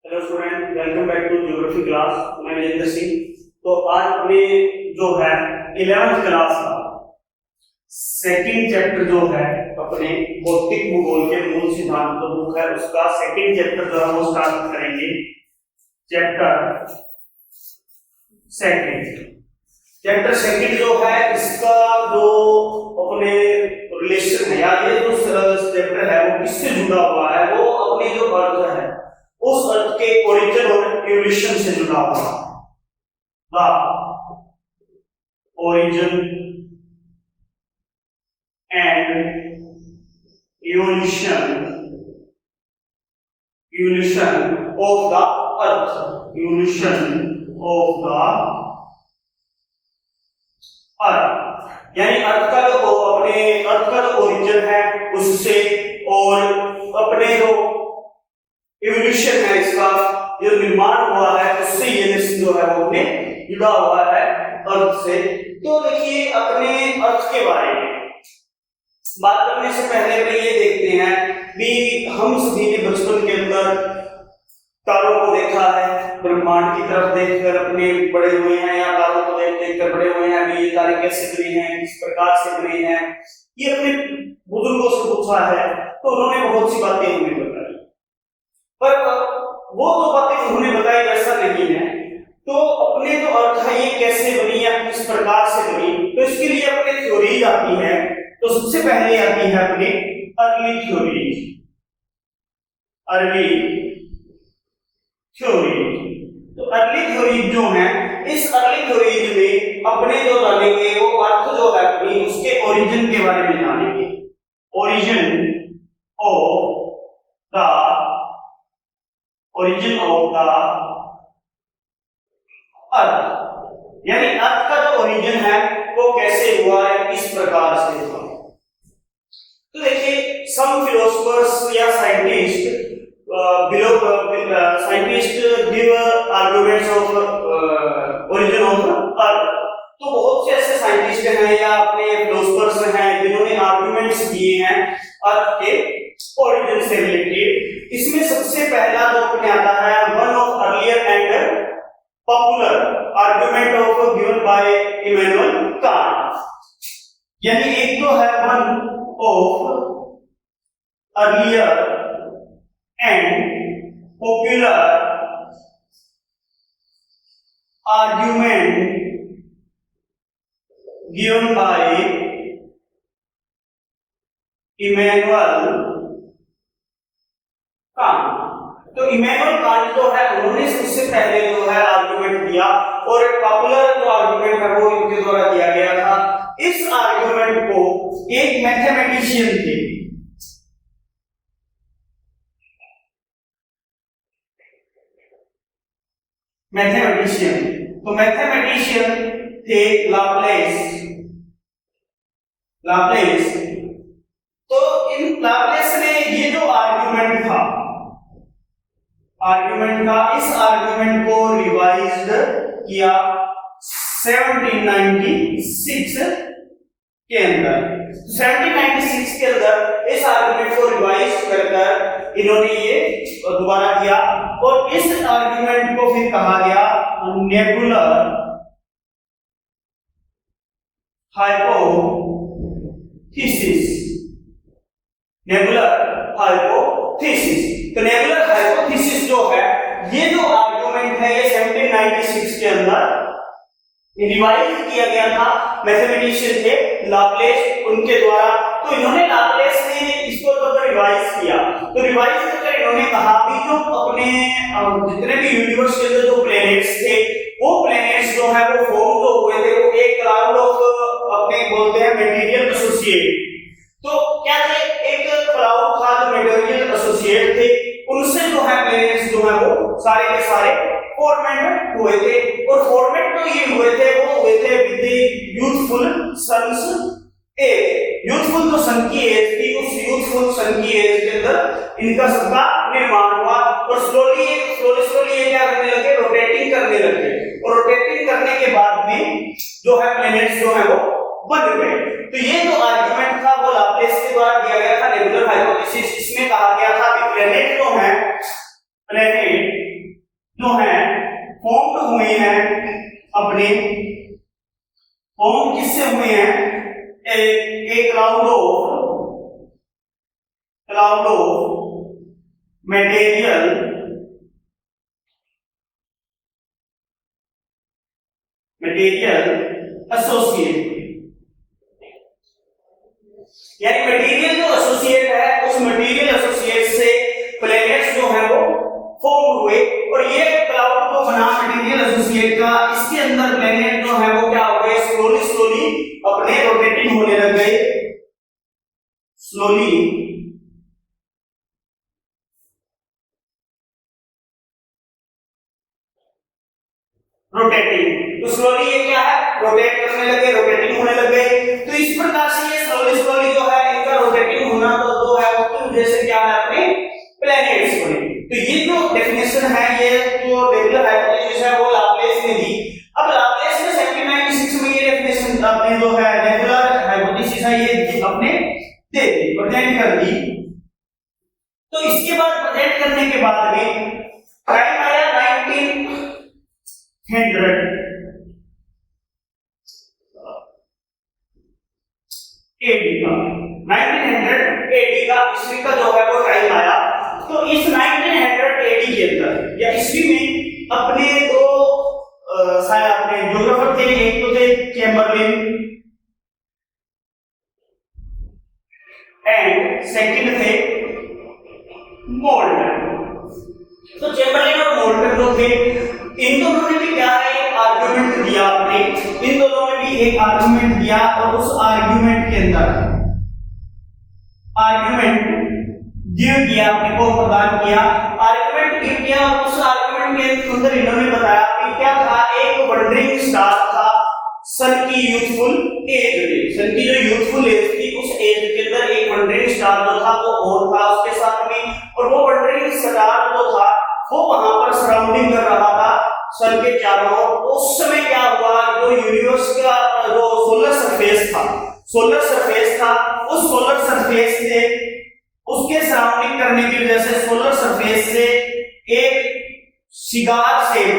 Hello student, welcome back to geography class. मैं विजेंद्र सिंह। तो आज अपने जो है 11th क्लास का सेकंड चैप्टर जो है अपने भौतिक भूगोल के मूल सिद्धांत बुक है, उसका सेकंड चैप्टर जो है वो स्टार्ट करेंगे। चैप्टर सेकंड जो है इसका जो अपने रिलेशन है या ये जो चैप्टर है वो किससे जुड़ा हुआ है, वो अपने जो अर्थ है उस अर्थ के ओरिजिन और इवोल्यूशन से जुड़ा हुआ है। Origin and evolution of the earth, यानी अर्थ का जो अपने अर्थ का जो ओरिजिन है उससे और अपने जो इवोल्यूशन है इसका जो निर्माण हुआ है उससे ये जो है वो अपने जुड़ा हुआ है अर्थ से। तो देखिए अपने अर्थ के बारे में बात करने से पहले में ये देखते हैं कि हम सभी ने बचपन के अंदर तारों को देखा है, ब्रह्मांड की तरफ देखकर अपने बड़े हुए हैं या तारों को देख देख कर बड़े हुए हैं। अभी ये तारे कैसे बने हैं, किस प्रकार से बने हैं, ये अपने बुजुर्गों से पूछा है तो उन्होंने बहुत सी बातें हमें बताई। पर वो तो बातें उन्होंने बताई वैसा नहीं है। तो अपने जो अर्थ है ये कैसे बनी या किस प्रकार से बनी, तो इसके लिए अपने थ्योरीज आती है। तो सबसे पहले आती है अपने अर्ली थ्योरी। तो अर्ली थ्योरी जो है, इस अर्ली थ्योरीज में अपने जो जानेंगे वो अर्थ जो है अपनी उसके ओरिजिन के बारे में जानेंगे। ओरिजिन ऑफ द अर्थ, यानी अर्थ का जो ओरिजिन है वो कैसे हुआ है, किस प्रकार से हुआ। तो देखिए सम फिलोसोफर्स या scientist give arguments of origin of earth. तो बहुत से ऐसे साइंटिस्ट हैं या अपने फिलोसोफर्स हैं जिन्होंने आर्गुमेंट्स दिए हैं अर्थ के ओरिजिन से रिलेटेड। इसमें सबसे पहला जो अपने आता है one of earlier and popular argument of given by Immanuel Kant, यानी एक तो है one of earlier and popular argument given by Immanuel Kant. तो इमैनुअल कांट जो है उन्होंने सबसे पहले जो है आर्गुमेंट दिया और एक पॉपुलर जो आर्गुमेंट है वो इनके द्वारा दिया गया था। इस आर्गुमेंट को एक मैथमेटिशियन थे, तो मैथमेटिशियन थे लाप्लेस। तो इन लाप्लेस ने ये जो आर्गुमेंट था इस आर्गुमेंट को रिवाइज्ड किया 1796 के अंदर। 1796 के अंदर इस आर्गुमेंट को रिवाइज कर इन्होंने ये दोबारा किया और इस आर्गुमेंट को फिर कहा गया नेबुलर हाइपोथेसिस। तो नेबुलर हाइपोथेसिस जो है ये जो आर्गुमेंट है ये 1796 के अंदर रिवाइज किया गया था। मैथमेटिशियन थे लाप्लेस, उनके द्वारा। तो इन्होंने लाप्लेस ने इसको जब रिवाइज किया तो रिवाइज करके इन्होंने कहा कि जो अपने जितने भी यूनिवर्स के अंदर जो प्लैनेट्स थे वो प्लैनेट्स जो है वो फॉर्म जो हुए थे वो एक क्लाउड ऑफ अपने बोलते हैं मटेरियल एसोसिएट। तो क्या थे, एक क्लाउड था जो मटेरियल एसोसिएट थे, उनसे जो है प्लैनेट्स जो है वो सारे के सारे फॉर्मेट हुए थे। और फॉर्मेट तो ये हुए थे with youthful sons age. Youthful जो सन की एज थी उस यूथफुल सन की एज के अंदर इनका सबका निर्माण हुआ और स्लोली ये क्या करने लगे, रोटेटिंग करने लगे। और रोटेटिंग करने के बाद में जो है प्लैनेट्स जो है वो बन गए। तो ये जो आर्गुमेंट था वो लाप्लेस के द्वारा दिया गया था नेबुलर हाइपोथेसिस। इसमें कहा गया था कि प्लैनेट जो है प्लैनेट जो है फॉर्म हुए हैं अपने, फॉर्म किससे हुए हैं? एक क्लाउड ऑफ मटेरियल एसोसिएट, यानी मटेरियल जो एसोसिएट है उस मटेरियल एसोसिएट से प्लैनेट्स जो है वो फॉर्म हुए, और ये क्लाउड को बना मटेरियल एसोसिएट का, इसके अंदर प्लैनेट जो है वो क्या हो गए? स्लोली अपने रोटेटिंग होने लग गए, स्लोली रोटेटिंग। तो स्लोली ये क्या है? रोटेट करने लगे, रोटेटिंग होने लगे। तो इस प्रकार से ये स्लोली जो है इनका रोटेटिंग होना तो जो है उसकी वजह से क्या है? अपने प्लैनेट्स बने। तो ये जो डेफिनेशन है, ये जो नेबुलर हाइपोथेसिस है वो लाप्लेस ने दी। अब लाप्लेस ने 1796 में ये डेफिनेशन अपने जो है नेबुलर हाइपोथेसिस है ये अपने दे दी, प्रेजेंट कर दी। तो इसके बाद प्रेजेंट करने के बाद में टाइम आया 1900 AD का, 1900 AD का ईस्वी का जो है वो टाइम आया। तो इस 1900 AD के अंदर या ईस्वी में अपने दो शायद अपने ज्योग्राफर थे, एक तो थे चैम्बरलिन एंड सेकंड थे मोल्टन। तो चैम्बरलिन और मोल्टन जो थे, इन दोनों ने भी क्या है? आर्गुमेंट दिया अपने, इन दोनों ने भी एक आर्गुमेंट दिया, और उस आर्गुमेंट के अंदर आर्गुमेंट गिव किया, अपने को प्रदान किया, आर्गुमेंट गिव किया। और उस आर्गुमेंट के अंदर इन्होंने बताया कि क्या था? एक वंडरिंग स्टार था सन की यूथफुल एज में, सन की जो यूथफुल एज थी उस एज के अंदर एक वंडरिंग स्टार जो था वो और था उसके साथ में, और वो वंडरिंग स्टार जो था वो वहां पर सराउंडिंग कर रहा था सन के चारों ओर। उस समय क्या हुआ? जो यूनिवर्स का जो सोलर सरफेस था, उस सोलर सरफेस से उसके सराउंडिंग करने की वजह से सोलर सरफेस से एक सिगार शेप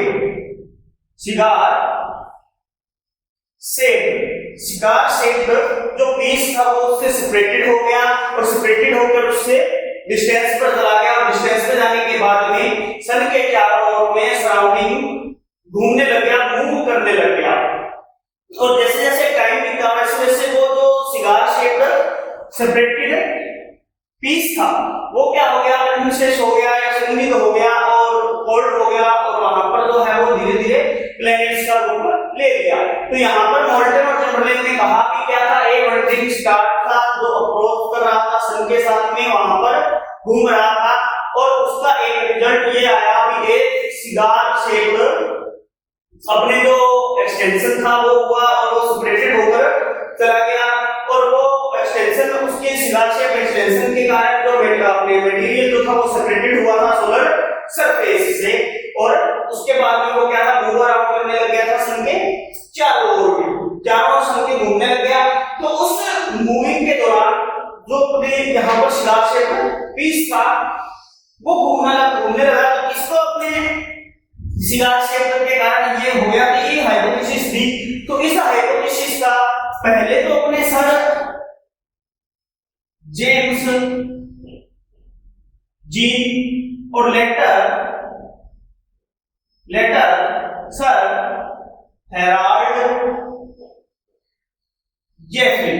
जो पीस था वो उससे सेपरेटेड हो गया, और सेपरेटेड होकर उससे डिस्टेंस पर चला गया, और डिस्टेंस पे जाने के बाद में सन के चारों ओर में सराउंडिंग घूमने लग गया, मूव करने लग गया। और जैसे जैसे टाइम बीता वैसे वैसे वो जो सिगार शेप्ड सेपरेटेड पीस था वो क्या हो गया? कंडेंसेट हो गया या संघनित हो गया और कोल्ड हो गया, और वहां पर जो है वो धीरे धीरे प्लैनेट्स का रूप ले लिया। तो यहाँ पर मोल्टन और चैम्बरलिन ने कहा कि क्या था? एक वंडरिंग स्टार था जो अप्रोच कर रहा था सन के साथ में, वहां पर घूम रहा था, और उसका एक रिजल्ट ये आया कि एक सिगार शेप्ड अपने जो एक्सटेंशन था वो हुआ, और वो सेपरेटेड होकर चला गया, और वो एक्सटेंशन उसके सिगार शेप एक्सटेंशन के कारण जो अपने मटेरियल जो था वो सेपरेटेड हुआ था सोलर सरफेस से, और उसके बाद में वो क्या था? मूव अराउंड करने लग गया था सन के चारों ओर में, चारों सन के घूमने लग गया। तो उस मूविंग के दौरान जो अपने यहाँ पर सिगार शेप पीस था वो घूमने लगा, तो इसको अपने सिगार शेप के कारण ये हो गया कि ये हाइपोथेसिस थी। तो इस हाइपोथेसिस का पहले तो अपने सर जेम्स जीन और लेटर सर हेराल्ड जेफरी,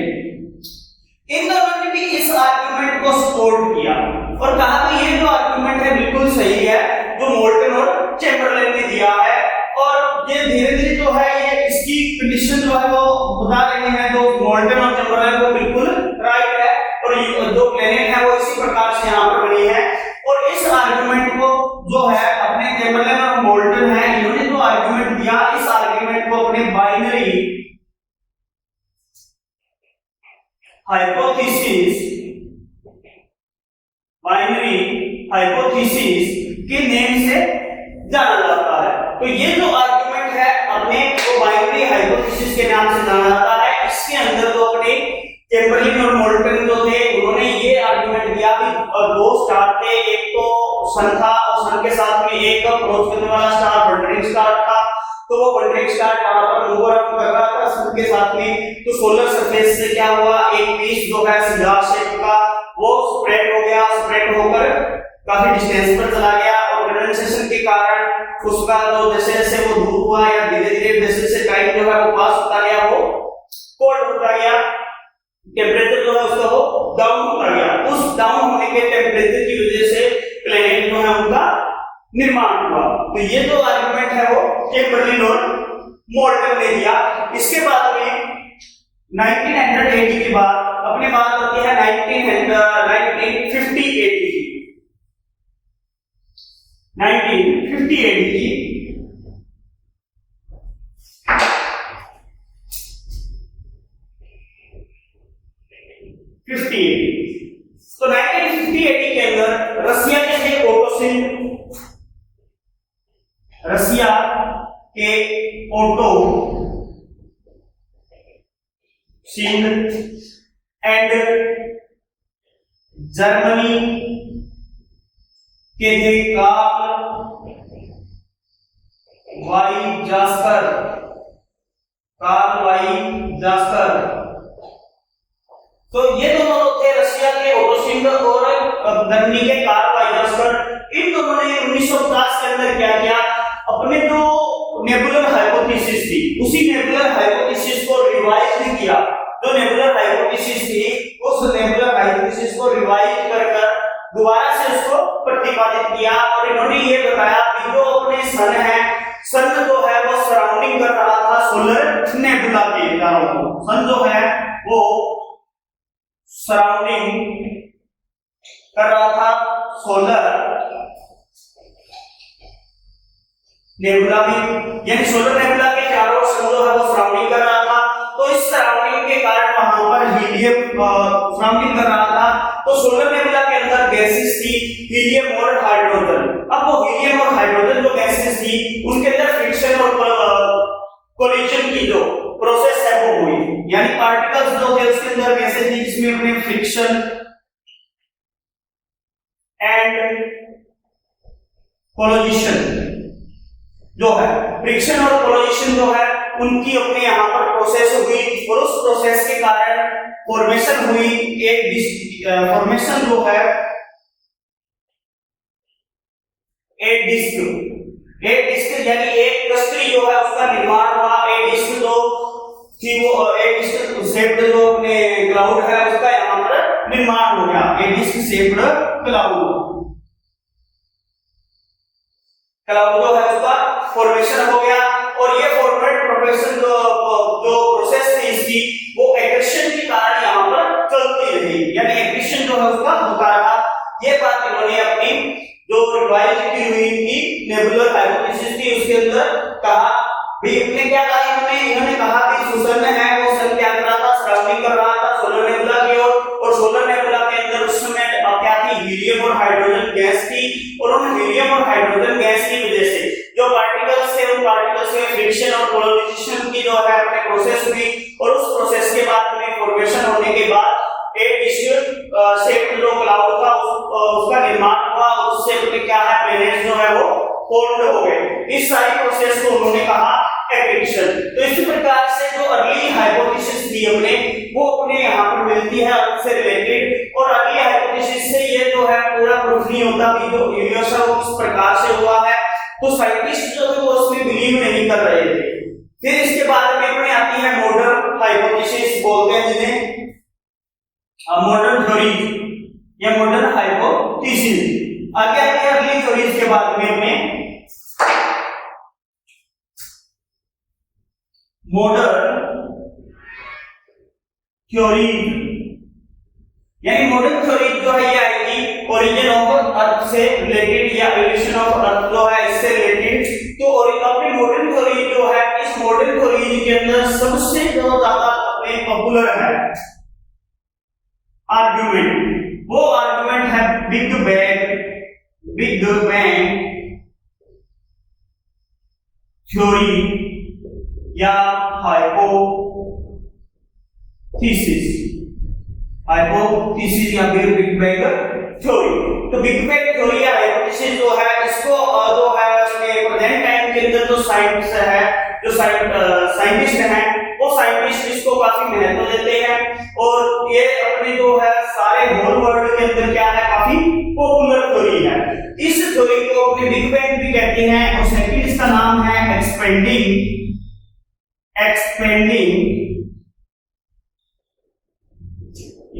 इन दोनों ने भी इस आर्गुमेंट को सपोर्ट किया और कहा कि ये जो आर्गुमेंट है बिल्कुल सही है जो मोल्टन और चैम्बरलिन ने दिया है, और ये धीरे धीरे जो है ये इसकी कंडीशन जो है वो बता रहे हैं जो मोल्टन और चैम्बरलिन को बिल्कुल राइट है, और जो प्लेनेट है वो इसी प्रकार से यहाँ पर बनी है। और इस आर्गुमेंट को जो है अपने चैम्बरलिन और मोल्टन है इन्होंने जो आर्गुमेंट दिया, इस आर्गुमेंट को अपने बाइनरी हाइपोथेसिस के नेम से जाना जाता है। तो ये जो आर्गुमेंट है अपने को बाइनरी हाइपोथेसिस के नाम से जाना जाता है। इसके अंदर जो अपने चैम्बरलिन और मोल्टन जो थे उन्होंने ये आर्गुमेंट दिया कि दो स्टार थे, एक तो सन था और सन के साथ में एक एक अप्रोच करने वाला स्टार वंडरिंग स्टार था, तो वो वंडरिंग स्टार वहां पर मूव अराउंड कर रहा था सन के साथ में। तो सोलर सरफेस से क्या हुआ, एक पीस जो है सिगार शेप का वो स्प्रेड हो गया, स्प्रेड होकर काफी डिस्टेंस पर चला गया और कंडेंसेशन के कारण उसका जो जैसे जैसे वो दूर हुआ या धीरे धीरे जैसे जैसे टाइम जो है वो पास होता गया, वो कोल्ड होता गया, टेम्परेचर जो है उसका वो डाउन होता गया। उस डाउन होने के टेम्परेचर की वजह से प्लेनेट जो है उनका निर्माण हुआ। तो ये जो आर्गुमेंट है वो किम्बरली और मोल्टन ने दिया। इसके बाद में 1980 के बाद अपने बात होती है 1950 AD की। 1950 AD की तो 1950 AD के अंदर रसिया के थे ओटो सिन एंड जर्मनी के थे कार्ल वाई जास्कर। तो ये दोनों लोग थे रशिया के ओटो सिन और जर्मनी के कार्ल वाई जास्कर। इन दोनों ने 1950 के अंदर क्या किया, अपने जो नेबुलर हाइपोथेसिस थी उसी नेबुलर हाइपोथेसिस को रिवाइज किया। जो नेबुलर हाइपोथेसिस थी उस नेबुलर हाइपोथेसिस को रिवाइज कर दोबारा से उसको प्रतिपादित किया और इन्होंने ये बताया कि जो अपने सन है, सन जो है वो सराउंडिंग कर रहा था सोलर नेबुला के चारों ओर। सन जो है वो सराउंडिंग कर रहा था सोलर नेबुला भी, यानी सोलर नेबुला के चारों ओर सन जो है वो सराउंडिंग कर रहा था। तो इस सराउंडिंग के कारण वहां पर हीलियम सराउंडिंग कर रहा था। तो सोलर नेबुला के अंदर गैसेस थी हीलियम और हाइड्रोजन। अब वो हीलियम और हाइड्रोजन जो गैसेस थी उनके अंदर फ्रिक्शन और कोलिजन की जो प्रोसेस है वो हुई, यानी पार्टिकल्स जो थे उसके अंदर गैसेस थी जिसमें अपने फ्रिक्शन एंड कोलिजन जो है, फ्रिक्शन और कोलिजन जो है उनकी अपने यहाँ पर प्रोसेस हुई और उस प्रोसेस के कारण फॉर्मेशन हुई एक फॉर्मेशन जो है एक डिस्क यानी एक क्रिस्टल जो है उसका निर्माण हुआ। एक डिस्क जो थी वो एक डिस्क शेप्ड जो अपने क्लाउड है उसका यहाँ पर निर्माण हो गया। एक डिस्क शेप्ड क्लाउड जो है उसका फॉर्मेशन हो गया और ये फॉर्मेट प्रोसेस जो प्रोसेस थी इसकी वो एक्रेशन के कारण यहाँ पर चलती रही, यानी एक्रेशन जो है उसका होता रहा। ये बात इन्होंने अपनी जो रिवाइज की हुई थी नेबुलर हाइपोथेसिस थी उसके अंदर कहा। भी इन्होंने क्या कहा, इन्होंने कहा कि जो सन है वो सन क्या कर रहा था, सराउंडिंग कर रहा था सोलर नेबुला की ओर और सोलर नेबुला के अंदर उस समय क्या थी, हीलियम और हाइड्रोजन गैस थी और उन हीलियम और हाइड्रोजन गैस की वजह से जो पार्टिकल्स थे उन पार्टिकल्स में फ्रिक्शन और कोलिजन की जो है अपने प्रोसेस हुई और उस प्रोसेस के बाद में फॉर्मेशन होने के बाद एक शेप जो क्लाउड था उसका निर्माण हुआ और उससे अपने क्या है प्लैनेट्स जो है वो फॉर्म हो गए। इस सारी प्रोसेस को उन्होंने कहा एक्रेशन। तो इसी प्रकार से जो अर्ली हाइपोथेसिस थी अपने वो अपने यहाँ पर मिलती है अर्थ से रिलेटेड और अर्ली हाइपोथेसिस से ये जो है पूरा प्रूफ नहीं होता कि जो यूनिवर्स है वो किस प्रकार से हुआ है। तो साइंटिस्ट जो थे वो उसमें बिलीव नहीं कर रहे थे। फिर इसके बाद में अपने आती है मॉडर्न हाइपोथेसिस बोलते हैं जिन्हें मॉडर्न थ्योरी या मॉडर्न हाइपोथेसिस। आगे आती है अर्ली थ्योरीज के बाद में अपने मॉडर्न थ्योरी, यानी मॉडर्न थ्योरी जो है ये आएगी ओरिजिन ऑफ अर्थ से रिलेटेड या एवोल्यूशन ऑफ अर्थ जो है इससे रिलेटेड। तो अपनी मॉडर्न थ्योरी जो है इस मॉडर्न थ्योरी के अंदर सबसे जो ज्यादा अपने पॉपुलर है आर्गुमेंट, वो आर्गुमेंट है बिग बैंग थ्योरी या हाइपोथेसिस या फिर बिग बैंग थ्योरी। तो बिग बैंग थ्योरी या हाइपोथेसिस जो है इसको जो है के अंदर जो साइंटिस्ट है, जो साइंटिस्ट हैं, वो साइंटिस्ट इसको काफी महत्व देते हैं और ये अपने जो है सारे होल वर्ल्ड के अंदर क्या है, काफी पॉपुलर थ्योरी है। इस थ्योरी को अपने बिग बैंग भी कहते हैं और सेकंड इसका नाम है expanding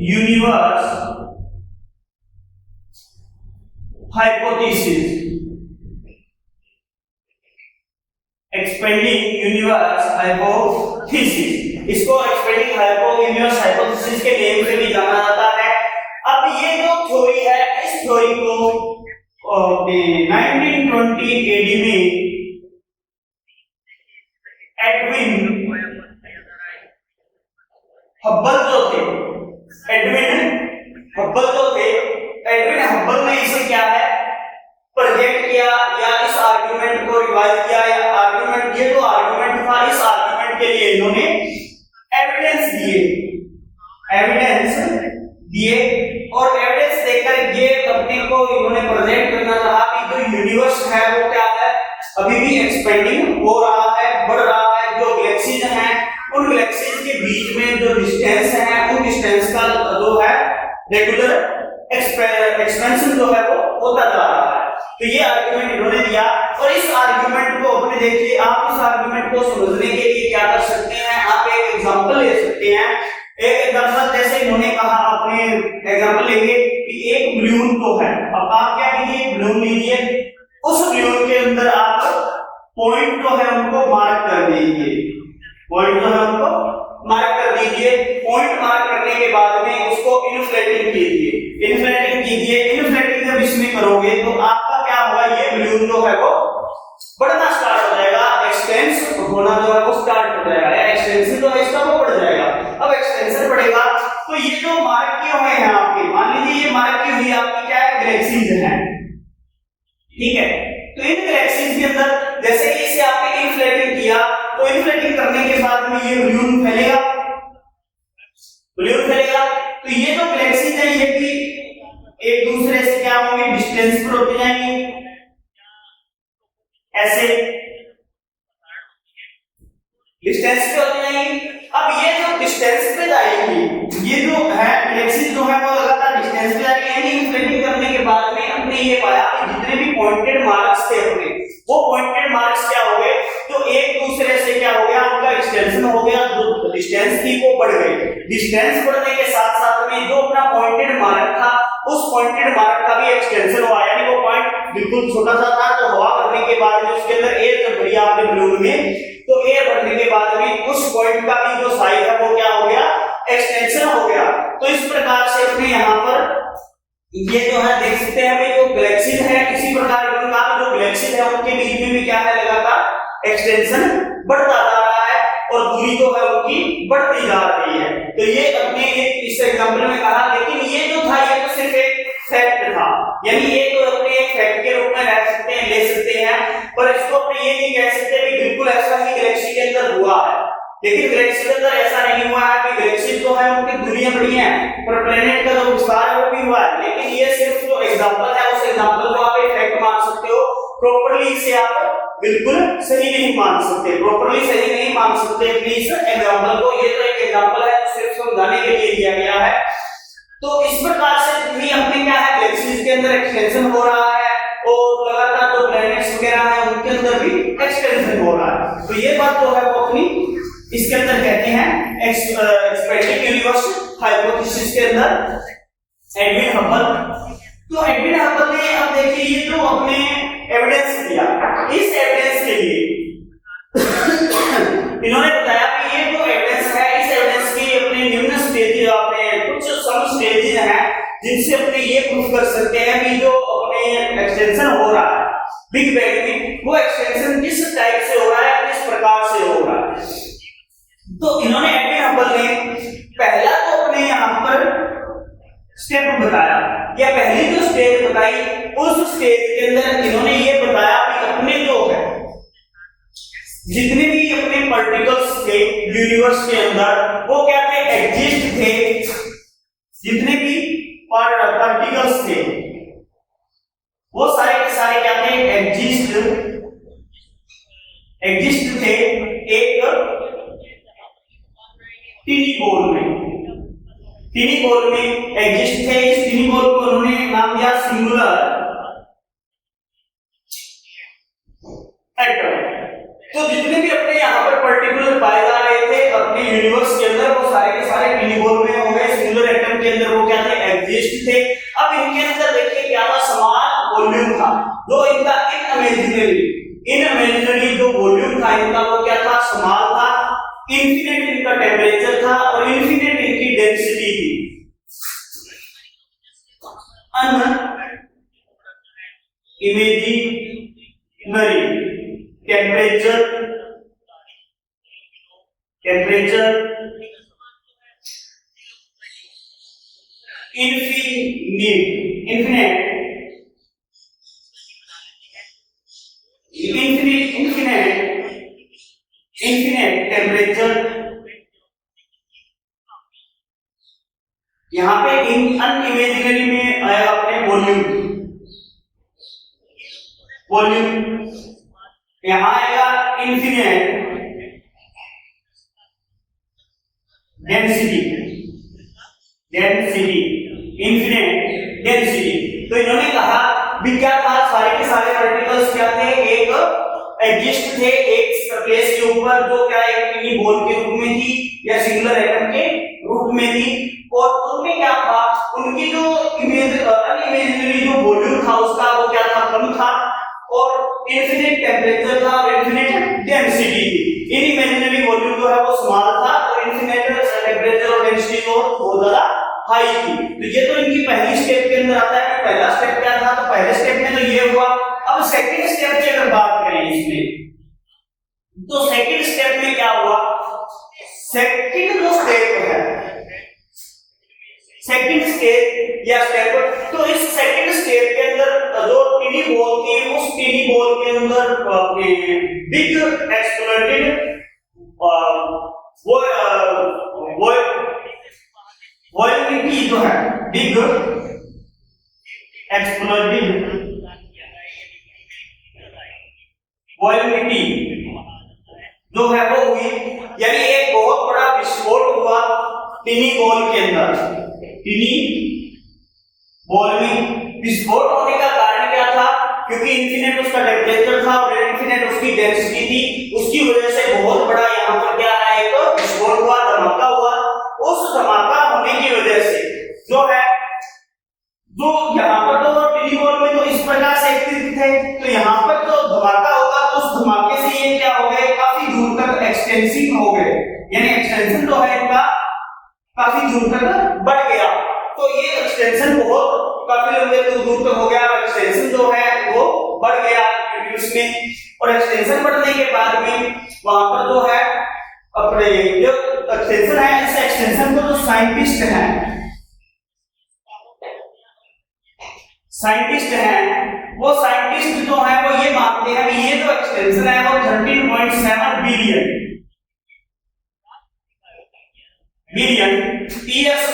universe hypothesis. Expanding universe hypothesis, इसको एक्सपेंडिंग यूनिवर्स हाइपोथेसिस के नेम से भी जाना जाता है। अब ये जो थ्योरी है, इस थ्योरी को 1920 एडी में एडविन हब्बल ने इसे क्या है प्रोजेक्ट किया या इस आर्गुमेंट को रिवाइज किया, या आर्गुमेंट, ये जो आर्गुमेंट था, इस आर्गुमेंट के लिए इन्होंने एविडेंस दिए और एविडेंस देकर ये अपने को इन्होंने प्रोजेक्ट करना चाहा कि जो यूनिवर्स है वो क्या है, अभी भी एक्सपेंडिंग हो रहा है, बढ़ रहा है। जो गैलेक्सीज हैं, उन गैलेक्सीज के बीच में जो डिस्टेंस है, उन डिस्टेंस का जो है रेगुलर एक्सपेंशन जो है वो होता जा रहा है। तो ये आर्गुमेंट इन्होंने दिया और इस आर्गुमेंट को अपने देखिए, आप इस आर्गुमेंट को समझने के लिए क्या कर सकते हैं, आप एक एग्जांपल ले सकते हैं। एक एग्जांपल जैसे इन्होंने कहा, अपने एग्जांपल लेंगे कि एक बलून तो है, अब आप क्या कीजिए, बलून लीजिए, उस बलून के अंदर आप पॉइंट जो है उनको मार्क कर दीजिए, पॉइंट जो है उनको मार्क कर दीजिए। पॉइंट मार्क करने के बाद में उसको इन्फ्लेटिंग कीजिए, इन्फ्लेटिंग जब इसमें करोगे तो आपका क्या होगा, ये बलून जो है वो बढ़ना स्टार्ट हो जाएगा, एक्सटेंस होना जो है वो स्टार्ट हो जाएगा, या एक्सटेंशन जो है इसका वो बढ़ जाएगा। अब एक्सटेंशन बढ़ेगा तो ये जो मार्क किए हुए हैं आपके, मान लीजिए ये मार्क की हुई आपकी क्या है, गैलेक्सीज है, ठीक है। तो इन गैलेक्सीज के अंदर जैसे ही इसे आपने इन्फ्लेटिंग किया, तो इन्फ्लेटिंग करने के बाद में ये बलून फैलेगा, तो ये जो गैलेक्सीज है ये भी एक दूसरे से क्या होंगे, डिस्टेंस पर होते जाएंगे, ऐसे डिस्टेंस पे होते जाएंगे। अब ये जो डिस्टेंस पे जाएंगी, ये जो है गैलेक्सीज जो है वो लगातार डिस्टेंस पे जाएंगे, यानी इन्फ्लेटिंग करने के बाद में हमने ये पाया कि जितने भी पॉइंटेड मार्क्स थे अपने, वो पॉइंटेड मार्क्स क्या हो गए, तो एक दूसरे से क्या हो गया, उनका एक्सटेंशन हो गया, जो डिस्टेंस थी वो बढ़ गई। डिस्टेंस बढ़ने के साथ साथ में जो अपना पॉइंटेड मार्क था, उस पॉइंटेड मार्क का भी एक्सटेंशन हुआ, यानी वो पॉइंट बिल्कुल छोटा सा था, तो हवा भरने के बाद में उसके अंदर एयर जब भरी आपने बलून में, तो एयर भरने के बाद में उस पॉइंट का भी जो साइज है वो क्या हो गया, एक्सटेंशन हो गया। तो इस प्रकार से अपने यहाँ पर ये जो है देख सकते हैं भाई, जो गैलेक्सीज है, इसी प्रकार उनका जो गैलेक्सीज है उनके बीच में भी क्या है, लगातार एक्सटेंशन बढ़ता जा रहा है और दूरी जो है उनकी बढ़ती जा रही है। तो ये अपने एक इस एग्जांपल में कहा, लेकिन ये जो था ये तो सिर्फ एक फैक्ट था, यानी ये तो अपने एक फैक्ट के रूप में रह सकते हैं, ले सकते हैं, पर इसको अपने ये नहीं कह सकते कि बिल्कुल ऐसा ही गैलेक्सी के अंदर हुआ है। लेकिन गैलेक्सी के अंदर ऐसा नहीं हुआ है कि गैलेक्सी तो है उनकी दूरियां बड़ी हैं, पर प्लेनेट का जो विस्तार है वो भी हुआ है। लेकिन ये सिर्फ जो एग्जांपल है, उस एग्जांपल को आप एक फैक्ट मान सकते हो, प्रॉपर्ली इसे आप बिल्कुल सही नहीं मान सकते, प्रॉपर्ली सही नहीं मान सकते प्लीज एग्जांपल को। ये तो एक एग्जांपल है, सिर्फ समझाने के लिए दिया गया है। तो इस प्रकार से भी अपने क्या है, गैलेक्सीज के अंदर एक्सटेंशन हो रहा है और लगातार जो प्लैनेट्स वगैरह हैं उनके अंदर भी एक्सटेंशन हो रहा है। तो ये बात जो है वो अपनी इसके अंदर कहते हैं एक्सपेंडिंग यूनिवर्स हाइपोथेसिस के अंदर एडविन हबल। तो एडविन हबल ने अब देखिए ये जो अपने एविडेंस दिया, इस एविडेंस के लिए इन्होंने बताया कि ये जो एविडेंस है, इस एविडेंस की अपने निम्न स्टेज, अपने कुछ सम स्टेजेस हैं जिनसे अपने ये प्रूफ कर सकते हैं कि जो अपने एक्सटेंशन हो रहा है बिग बैंग में, वो एक्सटेंशन किस टाइप से हो रहा है, किस प्रकार से हो रहा है। तो इन्होंने एडविन हबल ने पहला तो अपने यहाँ पर स्टेप बताया, या पहली जो स्टेज बताई, उस स्टेज के अंदर इन्होंने ये बताया कि अपने जो है जितने भी अपने पार्टिकल्स थे यूनिवर्स के अंदर, वो क्या थे, एग्जिस्ट थे। जितने भी पार्टिकल्स थे वो सारे के सारे क्या थे, एग्जिस्ट एग्जिस्ट थे एक टीनी बॉल में, टीनी बॉल में एग्जिस्ट थे। इस टीनी बॉल को उन्होंने नाम दिया सिंगुलर एटम। तो जितने भी अपने यहाँ पर पर्टिकुलर पाए जा रहे थे अपने यूनिवर्स के अंदर, वो सारे के सारे टीनी बॉल में हो गए। सिंगुलर एटम के अंदर वो क्या थे, एग्जिस्ट थे। अब इनके अंदर देखिए क्या था, समान वॉल्यूम था। जो इनका इनइमेजिनरी जो वॉल्यूम था इनका, वो क्या था, समान था। इन्फिनिट इनका टेम्परेचर था और इन्फिनिट इनकी डेंसिटी थी। Imaginary temperature infinite temperature. यहां पे अनइमेजिनरी में आया अपने वॉल्यूम, यहां आएगा इन्फिनिट डेंसिटी, इन्फिनिट डेंसिटी। तो इन्होंने कहा भी क्या था, सारे के सारे पार्टिकल्स क्या थे, एक एग्जिस्ट थे एक सरफेस के ऊपर, जो क्या एक टीनी बॉल के रूप में थी या सिंगुलर एटम के रूप में थी। और उनमें क्या था, उनकी जो अनइमेजिनरी जो वॉल्यूम था उसका वो क्या था, कम था। और इन्फिनिट टेम्परेचर था और इन्फिनिट डेंसिटी थी। इनइमेजिनरी वॉल्यूम जो है वो स्मॉल था और इन्फिनिट टेम्परेचर और डेंसिटी तो बहुत ज्यादा हाई थी। तो ये तो इनकी पहली स्टेप के अंदर आता है। पहला स्टेप क्या था, तो पहले स्टेप में तो ये हुआ। अब सेकंड स्टेप की अगर बात करें इसमें, तो सेकंड स्टेप में क्या हुआ, सेकंड जो स्टेप है, सेकंड स्टेप या स्टेप, तो इस सेकंड स्टेप के अंदर जो टीनी बॉल थी, उस टीनी बॉल के अंदर बिग एक्सप्लोडेड वॉल्यूमिटी जो है, बिग एक्सप्लोडेड वॉल्यूमिटी जो है वो हुई। यानी एक बहुत बड़ा विस्फोट हुआ टीनी बॉल के अंदर। टीनी बॉल में विस्फोट होने का कारण क्या था, क्योंकि इन्फिनिट उसका टेम्परेचर था और इन्फिनिट उसकी डेंसिटी थी। उसकी वजह से बहुत बड़ा यहाँ पर क्या है, एक विस्फोट हुआ, धमाका हुआ। उस धमाका होने की वजह से जो है, जो यहाँ पर तो टीनी बॉल में तो इस प्रकार से स्थित थे, तो यहाँ पर जो धमाका होगा तो उस धमाके से ये क्या हो गए, काफी दूर तक एक्सटेंसिव हो गए। यानी एक्सटेंशन जो है इनका काफी दूर तक बढ़ गया। तो ये एक्सटेंशन बहुत काफी लंबे दूर तक हो गया। एक्सटेंशन जो है वो बढ़ गया उसमें, और एक्सटेंशन बढ़ने के बाद में वहां पर जो है अपने जो एक्सटेंशन है, इस एक्सटेंशन को जो साइंटिस्ट हैं वो साइंटिस्ट जो है वो ये मानते हैं कि ये जो एक्सटेंशन है वो 13.7 बिलियन ईयर्स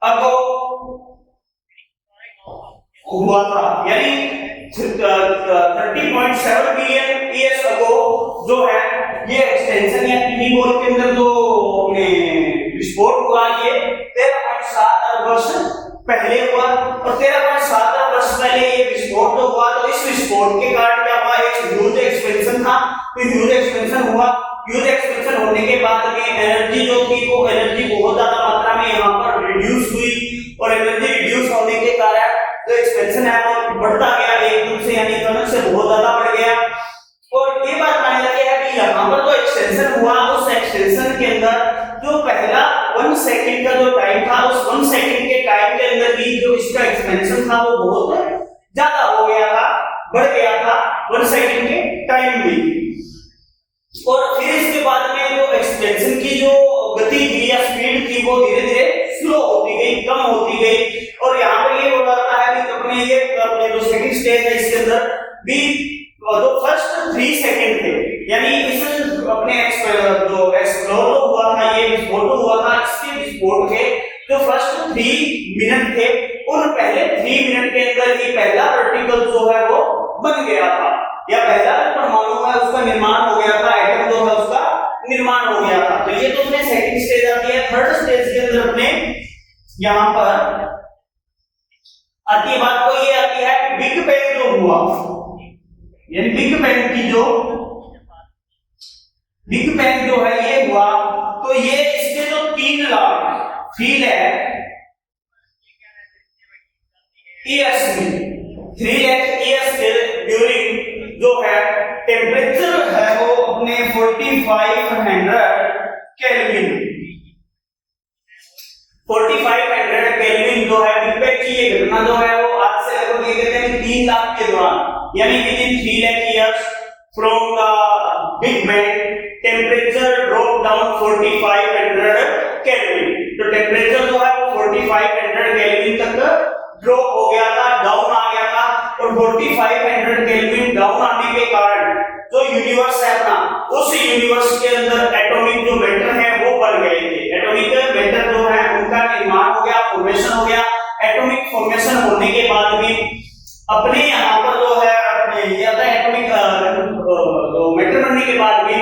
अगो हुआ था। यानी 30.7 बिलियन ईयर्स अगो जो है ये एक्सटेंशन या टीनी बॉल के अंदर जो विस्फोट हुआ, ये 13.7 अरब वर्ष पहले हुआ। और 13.7 अरब वर्ष पहले ये विस्फोट जो हुआ, तो इस विस्फोट के कारण क्या हुआ, एक ह्यूज एक्सपेंशन था। तो ह्यूज एक्सपेंशन हुआ। ह्यूज एक्सपेंशन होने के बाद में एनर्जी जो थी वो एनर्जी बहुत ज्यादा मात्रा में यहाँ पर रिड्यूस हुई, और एनर्जी रिड्यूस होने के कारण जो एक्सपेंशन है वो बढ़ता गया एकदम से, यानी अचानक से बहुत ज्यादा बढ़ गया। और ये बात मानने लगे है कि यहाँ पर जो एक्सटेंशन हुआ, उस एक्सटेंशन के अंदर जो पहला 1 सेकंड का जो टाइम था, उस 1 सेकंड के टाइम के अंदर ही जो इसका एक्सपेंशन था वो बहुत ज्यादा हो गया था, बढ़ गया था 1 सेकंड के टाइम में। और फिर इसके बाद में जो एक्सपेंशन की जो गति थी या स्पीड थी वो धीरे धीरे स्लो होती गई, कम होती गई। और यहाँ पर ये बोला जाता है कि अपने ये अपने जो सेकंड स्टेज है इसके अंदर भी जो फर्स्ट 3 सेकंड थे, यानी इस अपने जो एक्सप्लोर हुआ था, ये विस्फोट हुआ था, इसके विस्फोट के जो फर्स्ट 3 मिनट थे, उन पहले 3 मिनट के अंदर ही पहला पार्टिकल जो है वो बन गया था, या पहला जो परमाणु है उसका निर्माण हो गया था, एटम जो है उसका निर्माण हो गया था। तो ये तो अपने सेकंड स्टेज आती है। थर्ड स्टेज के अंदर अपने यहां पर आती है बात, तो ये आती है कि बिग बैंग जो हुआ, यानी बिग बैंग जो है ये हुआ, तो ये इसके जो 3 लाख फील है ईयर्स में, 3 लाख ईयर्स के ड्यूरिंग जो है टेम्परेचर है वो अपने 4500 केल्विन, 4500 केल्विन जो है बिग बैंग की ये घटना जो है वो आज से लगभग ये कहते हैं 3 लाख के दौरान, यानी with in 3 lakh years from the big bang temperature drop down 4500 kelvin. तो टेम्परेचर जो है वो 4500 केल्विन तक ड्रॉप हो गया था, डाउन आ गया था, और 4500 केल्विन डाउन आने के कारण जो यूनिवर्स है अपना, उस यूनिवर्स के अंदर एटॉमिक जो मैटर है वो बन गए थे। एटॉमिक मैटर जो है उनका निर्माण हो गया, फॉर्मेशन हो गया। एटॉमिक फॉर्मेशन होने के बाद में अपने यहाँ पर जो है अपने ये आता है एटॉमिक मैटर बनने के बाद में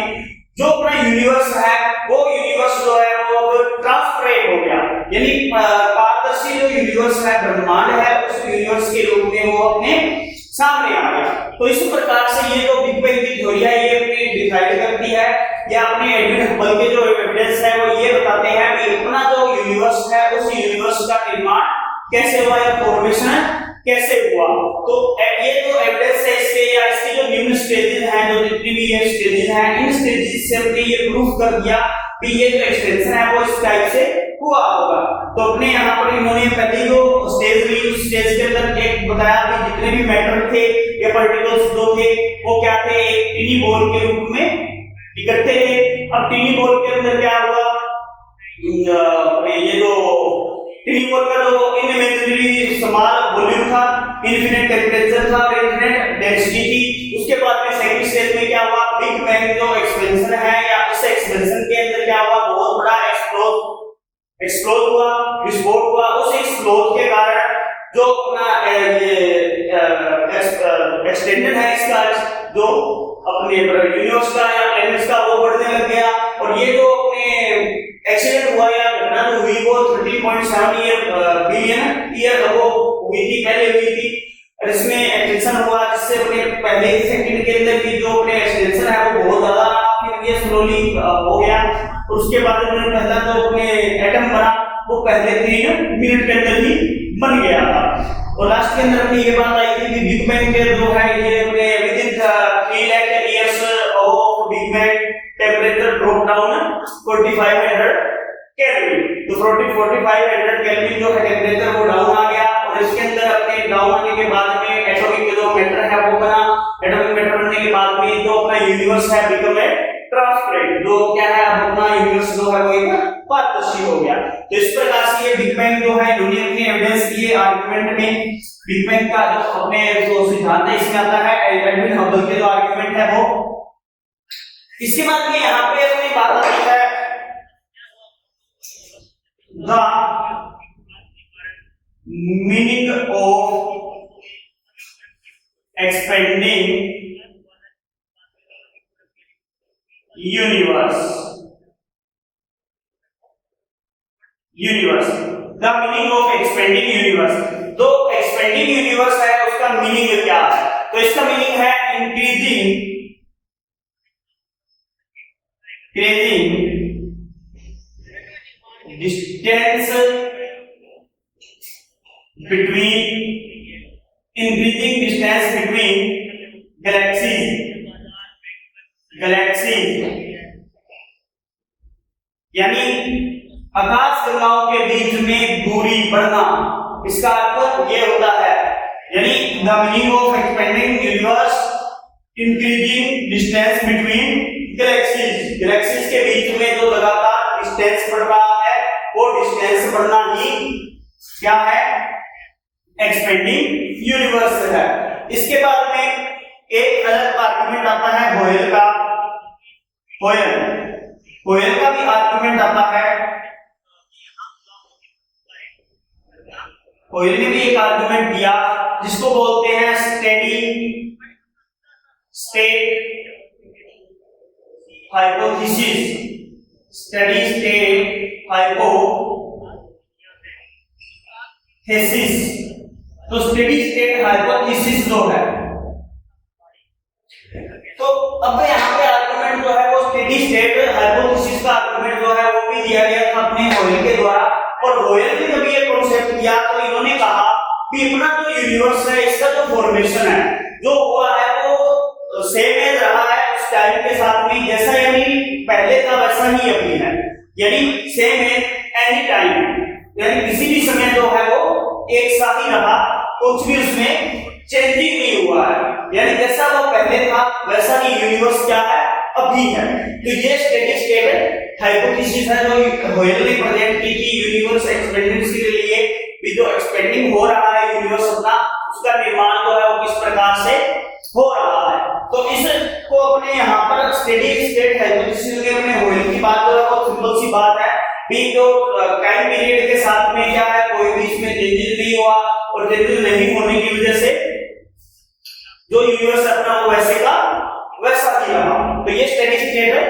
जो अपना यूनिवर्स है वो यूनिवर्स जो है वो ट्रांसपेरेंट हो गया, यानी पारदर्शी जो यूनिवर्स है, ब्रह्मांड है, उस यूनिवर्स के रूप में वो अपने सामने आ गया। तो इस प्रकार से ये जो बिग बैंग की थ्योरी है ये अपने डिसाइड करती है, या अपने एडविन हबल के जो एविडेंस है वो ये बताते हैं कि अपना जो यूनिवर्स है उस यूनिवर्स का निर्माण कैसे हुआ या फॉर्मेशन कैसे हुआ। तो ये जो एविडेंस है इसके, या इसके जो निम्न स्टेजेस हैं, जो जितनी भी ये स्टेजेस हैं, इन स्टेजेस से हमने ये प्रूफ कर दिया कि ये जो एक्सटेंशन है वो इस टाइप से हुआ होगा। तो अपने यहाँ पर इन्होंने पहली जो स्टेज ली, उस स्टेज के अंदर एक बताया कि जितने भी मैटर थे या पार्टिकल्स जो थे वो क्या थे, एक टिनी बॉल के रूप में इकट्ठे थे। अब टिनी बॉल के अंदर क्या हुआ, ये जो टिनी बॉल का जो इनइमेजिनरी स्मॉल वॉल्यूम था, इनफिनिट टेम्परेचर था और इनफिनिट डेंसिटी थी। उसके बाद में सेकंड स्टेज में क्या हुआ, बिग बैंग जो एक्सपेंशन है, या उस एक्सपेंशन के अंदर क्या हुआ, बहुत बड़ा एक्सप्लोड हुआ, विस्फोट हुआ। उस एक्सप्लोड के कारण जो अपना एक्सटेंडेड है इसका जो अपने यूनिवर्स का या प्लैनेट्स का वो बढ़ने लग गया, और ये जो अपने एक्सीडेंट हुआ या घटना जो हुई वो 13.7 बिलियन ईयर अगो हुई थी, पहले हुई थी। और इसमें एक्सटेंशन हुआ जिससे अपने पहले सेकंड के अंदर की जो अपने एक्सटेंशन है वो बहुत ज्यादा फिर ये स्लोली हो गया। और उसके बाद उन्होंने पहला जो अपने एटम बना वो पहले 3 मिनट के अंदर ही बन गया था। और लास्ट के अंदर अपनी ये बात आई थी कि बिग बैंग के जो है ये अपने with in 3 lakh years of big bang temperature drop down 4500 kelvin. तो 4500 केल्विन जो है टेम्परेचर वो डाउन आ गया, और इसके अंदर अपने डाउन आने के बाद में एटॉमिक जो मैटर है वो बना। एटॉमिक मैटर बनने के बाद में जो अपना यूनिवर्स है बिकम ए ट्रांसपेरेंट, जो क्या है अपना यूनिवर्स जो है वो एक पारदर्शी हो गया। तो इस प्रकार से ये बिग बैंग जो है इन्होंने अपने एविडेंस दिए आर्गुमेंट में। बिग बैंग का जो अपने जो सिद्धांत है इसमें आता है एडविन हबल के जो आर्गुमेंट है वो। इसके बाद में यहाँ पे अपनी बात आती है the meaning of expanding universe. The meaning of expanding universe. तो एक्सपेंडिंग यूनिवर्स है उसका मीनिंग क्या है, तो इसका मीनिंग है इंक्रीजिंग distance between galaxies, यानी आकाश गंगाओं के बीच में दूरी बढ़ना, इसका अर्थ ये होता है। यानी the meaning of expanding universe increasing distance between galaxies के बीच में जो लगातार डिस्टेंस बढ़ रहा है वो डिस्टेंस बढ़ना ही क्या है, एक्सपेंडिंग यूनिवर्स है। इसके बाद में एक अलग आर्गुमेंट आता है होयल का। होयल का भी आर्गुमेंट आता है। होयल ने भी एक आर्गुमेंट दिया जिसको बोलते हैं steady state hypothesis, steady state hypothesis. तो स्टेडी स्टेट हाइपोथेसिस जो है, तो अब यहाँ पे आर्गुमेंट जो है वो स्टेडी स्टेट हाइपोथेसिस का आर्गुमेंट जो है वो भी दिया गया था अपने होयल के द्वारा। और होयल ने जब ये कॉन्सेप्ट दिया तो इन्होंने कहा कि अपना जो यूनिवर्स है इसका जो फॉर्मेशन है जो हुआ है वो सेम एज रहा है उस टाइम के साथ में, जैसा यानी पहले था वैसा ही अभी है, यानी सेम एज एनी टाइम, यानी किसी भी समय जो है वो एक सा ही रहा, कुछ भी उसमें चेंजिंग नहीं हुआ है, यानी जैसा वो पहले था वैसा ही यूनिवर्स क्या है अभी है। तो ये स्टेडी स्टेट हाइपोथेसिस है जो होयल ने प्रेजेंट की कि यूनिवर्स एक्सपेंडिंग के लिए भी जो एक्सपेंडिंग हो रहा है यूनिवर्स अपना, उसका निर्माण जो है वो किस प्रकार से हो रहा है। तो इसको अपने यहाँ पर स्टेडी स्टेट हाइपोथेसिस के अपने होयल की बात जो है वो सिंपल सी बात है भी, जो टाइम पीरियड के साथ में क्या है कोई भी इसमें चेंजेस नहीं हुआ और चेंजेस नहीं होने की वजह से जो यूनिवर्स अपना वो वैसे का वैसा ही रहा। तो ये स्टेडी स्टेट है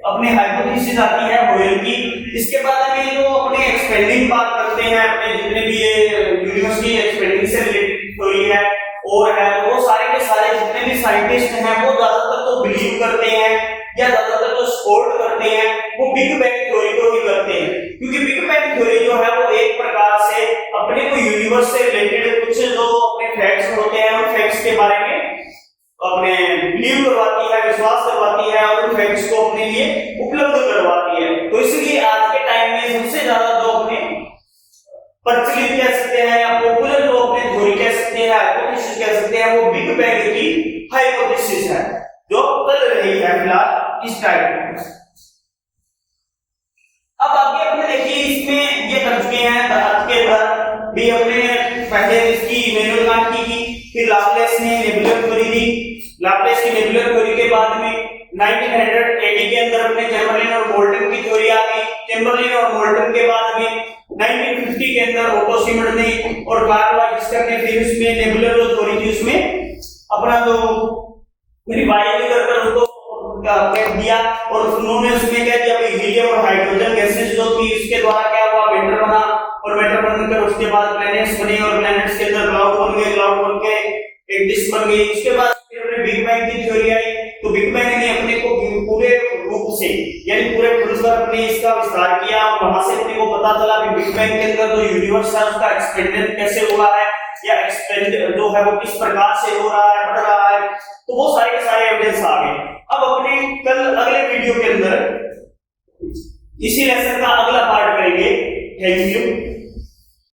अपने हाइपोथेसिस आती है होयल की। इसके बाद में जो अपने एक्सपेंडिंग बात करते हैं, अपने जितने भी ये यूनिवर्स की एक्सपेंडिंग से रिलेटेड थ्योरी है और है, तो वो सारे के सारे जितने भी साइंटिस्ट हैं वो ज्यादातर तो बिलीव करते हैं या ज्यादातर तो सपोर्ट करते हैं वो बिग बैंग थ्योरी को ही करते हैं, क्योंकि बिग बैंग थ्योरी जो है वो एक प्रकार से अपने को यूनिवर्स से रिलेटेड कुछ जो अपने फैक्ट्स होते हैं उन फैक्ट्स के बारे में अपने बिलीव करवाती है, विश्वास करवाती है और उन फैक्ट्स को अपने लिए उपलब्ध करवाती है। तो इसलिए आज के टाइम में सबसे ज्यादा जो अपने प्रचलित कह सकते हैं या पॉपुलर जो अपने थ्योरी कह सकते हैं, हाइपोथेसिस कह सकते हैं, वो बिग बैंग की हाइपोथेसिस है जो चल रही है फिलहाल इस टाइम में। अब आगे अपने देखिए इसमें ये कर चुके हैं अर्थ के अंदर भी अपने पहले इसकी मैनुअल कांट की, फिर लाप्लेस ने नेबुलर थ्योरी दी। लाप्लेस की नेबुलर थ्योरी के बाद में 1980 के अंदर अपने चैम्बरलिन और बोल्टन की थ्योरी आ गई। चैम्बरलिन और बोल्टन के बाद में 1950 के अंदर ओटो सिमंड ने और कार्ल वाइस्टर ने फिर उसमें नेबुलर जो थ्योरी थी उसमें अपना जो रिवाइज करके उसको दिया और उन्होंने उसमें क्या किया भाई हीलियम और हाइड्रोजन गैसेस जो थी इसके द्वारा क्या हुआ मैटर बना और मैटर बनकर उसके बाद प्लैनेट्स बने और प्लैनेट्स के अंदर क्लाउड बन गए, क्लाउड बन के एक डिस्क बन गई। उसके बाद फिर बिग बैंग की थ्योरी आई। तो बिग बैंग ने अपने को पूरे रूप से यानी पूरे खुलकर अपने इसका विस्तार किया और वहां से अपने को पता चला कि बिग बैंग के अंदर जो यूनिवर्स है उसका एक्सपेंशन कैसे हुआ है या एक्सपेंड जो है वो किस प्रकार से हो रहा है, बढ़ रहा है। तो वो सारे के सारे एविडेंस आ गए। अब अपने कल अगले वीडियो के अंदर इसी लेसन का अगला पार्ट करेंगे। Thank you.